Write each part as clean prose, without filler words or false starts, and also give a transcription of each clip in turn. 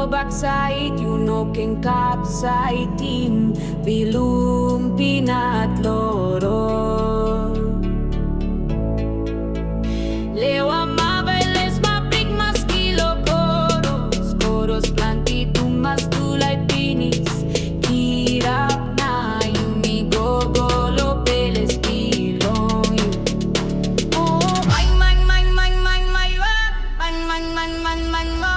backside, you know can capside team, pilum pinatloro. Lewa mabailes mapik mas kilo koros, koros plantitum mas tulay pinis, kirap na yumigogolo peles pilong. Oh, man man man man man man man man man man man man.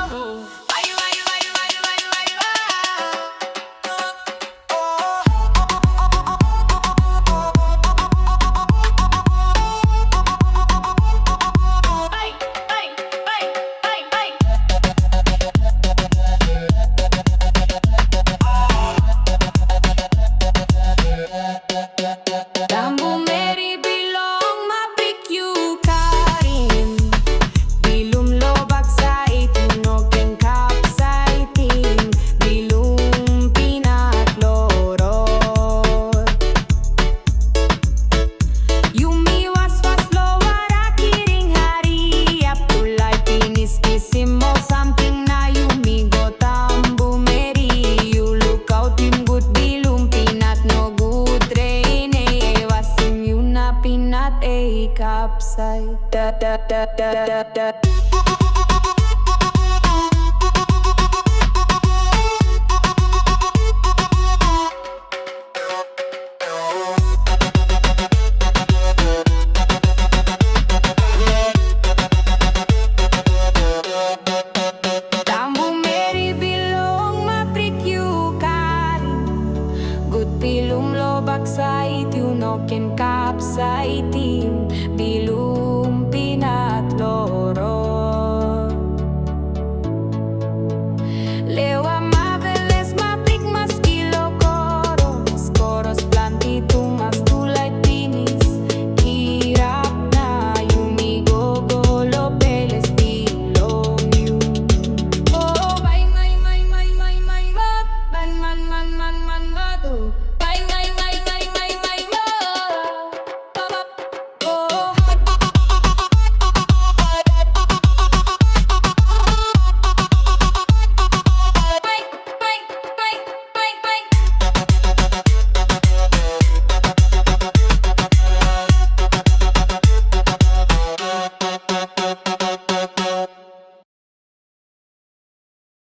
Pinat a capside da da da da da da. Tambu meri bilong maprik you karin, good pilum lo bakside you know can capside.